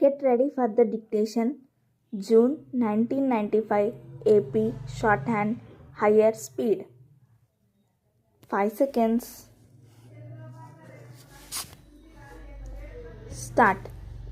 Get ready for the dictation. June 1995, AP Shorthand, higher speed. 5 seconds. Start.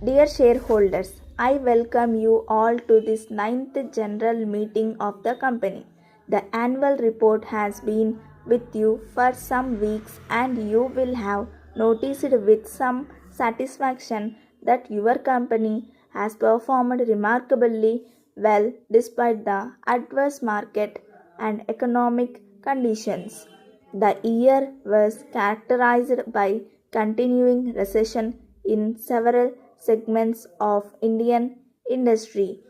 Dear shareholders, I welcome you all to this 9th general meeting of the company. The annual report has been with you for some weeks, and you will have noticed with some satisfaction that your company has performed remarkably well despite the adverse market and economic conditions. The year was characterized by continuing recession in several segments of Indian industry,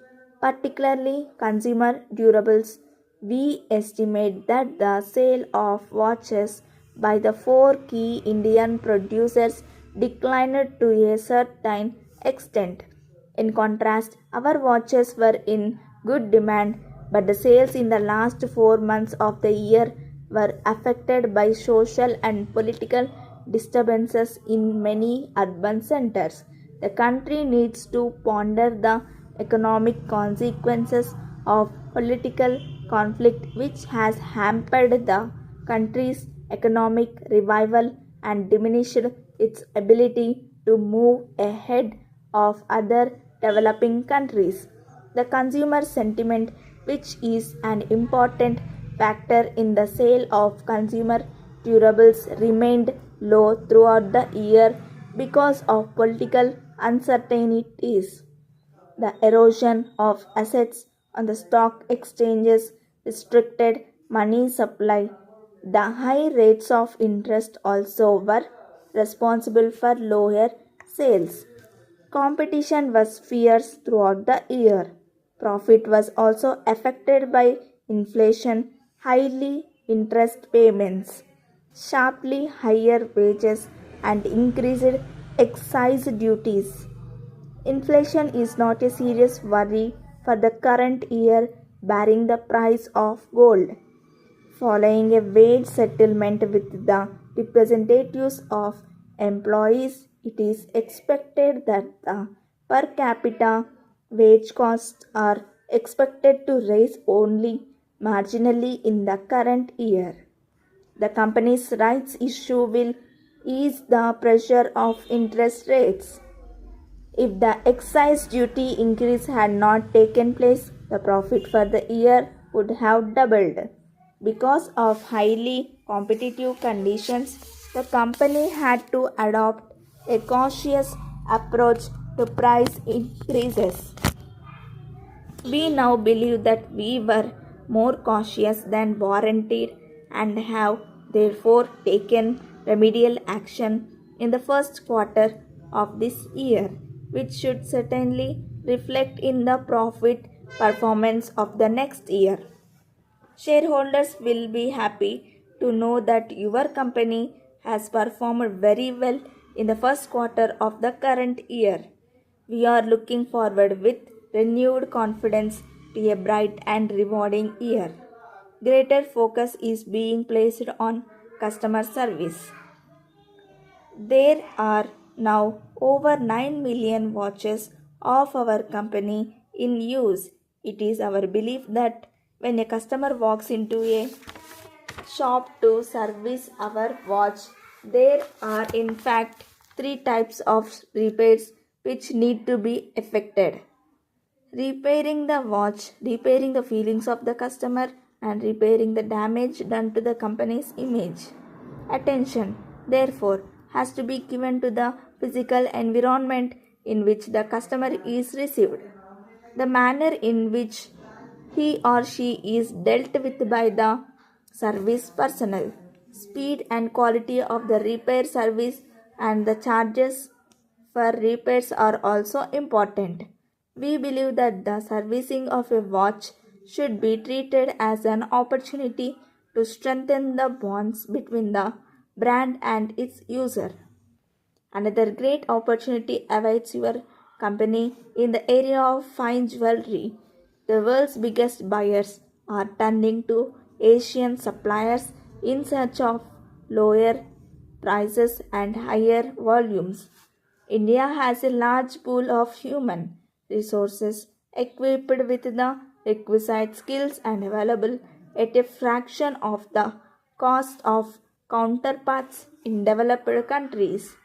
particularly consumer durables. We estimate that the sale of watches by the four key Indian producers declined to a certain extent. In contrast, our watches were in good demand, but the sales in the last 4 months of the year were affected by social and political disturbances in many urban centers. The country needs to ponder the economic consequences of political conflict, which has hampered the country's economic revival and diminished its ability to move ahead of other developing countries. The consumer sentiment, which is an important factor in the sale of consumer durables, remained low throughout the year because of political uncertainties. The erosion of assets on the stock exchanges restricted money supply. The high rates of interest also were responsible for lower sales. Competition was fierce throughout the year. Profit was also affected by inflation, highly interest payments, sharply higher wages, and increased excise duties. Inflation is not a serious worry for the current year, barring the price of gold. Following a wage settlement with the representatives of employees, it is expected that the per capita wage costs are expected to rise only marginally in the current year. The company's rights issue will ease the pressure of interest rates. If the excise duty increase had not taken place, the profit for the year would have doubled. Because of highly competitive conditions, the company had to adopt a cautious approach to price increases. We now believe that we were more cautious than warranted and have therefore taken remedial action in the first quarter of this year, which should certainly reflect in the profit performance of the next year. Shareholders will be happy to know that your company has performed very well in the first quarter of the current year. We are looking forward with renewed confidence to a bright and rewarding year. Greater focus is being placed on customer service. There are now over 9 million watches of our company in use. It is our belief that when a customer walks into a shop to service our watch, there are in fact three types of repairs which need to be effected: repairing the watch, repairing the feelings of the customer, and repairing the damage done to the company's image. Attention, therefore, has to be given to the physical environment in which the customer is received, the manner in which he or she is dealt with by the service personnel, speed and quality of the repair service, and the charges for repairs are also important. We believe that the servicing of a watch should be treated as an opportunity to strengthen the bonds between the brand and its user. Another great opportunity awaits your company in the area of fine jewelry. The world's biggest buyers are turning to Asian suppliers in search of lower prices and higher volumes. India has a large pool of human resources equipped with the requisite skills and available at a fraction of the cost of counterparts in developed countries.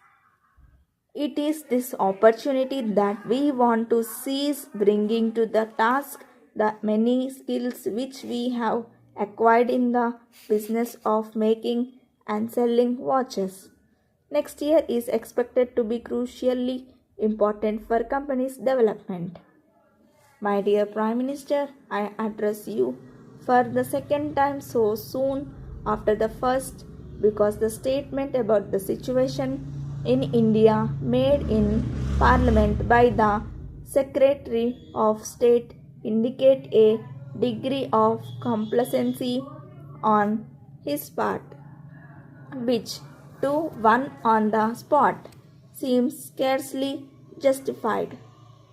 It is this opportunity that we want to seize, bringing to the task the many skills which we have acquired in the business of making and selling watches. Next year is expected to be crucially important for companies' development. My dear Prime Minister, I address you for the second time so soon after the first because the statement about the situation in India made in Parliament by the Secretary of State indicate a degree of complacency on his part which to one on the spot seems scarcely justified.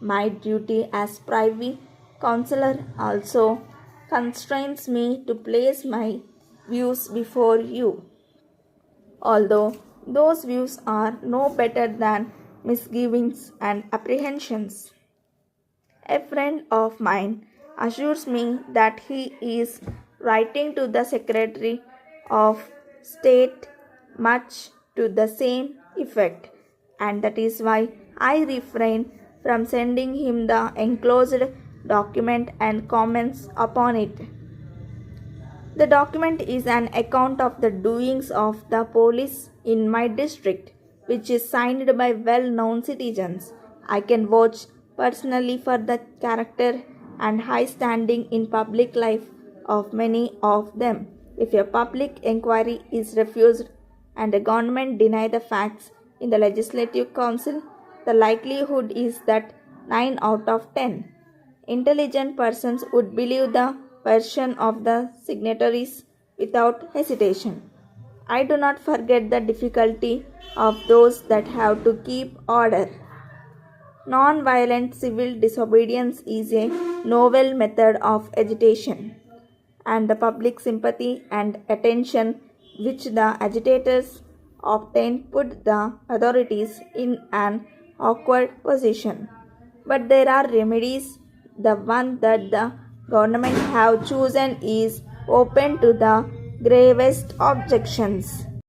My duty as Privy Councillor also constrains me to place my views before you, although those views are no better than misgivings and apprehensions. A friend of mine assures me that he is writing to the Secretary of State much to the same effect, and that is why I refrain from sending him the enclosed document and comments upon it. The document is an account of the doings of the police in my district, which is signed by well known citizens. I can vouch personally for the character and high standing in public life of many of them. If a public inquiry is refused and the government deny the facts in the Legislative Council, the likelihood is that 9 out of 10 intelligent persons would believe the version of the signatories without hesitation. I do not forget the difficulty of those that have to keep order. Non-violent civil disobedience is a novel method of agitation, and the public sympathy and attention which the agitators obtain put the authorities in an awkward position. But there are remedies. The one that the government have chosen is open to the gravest objections.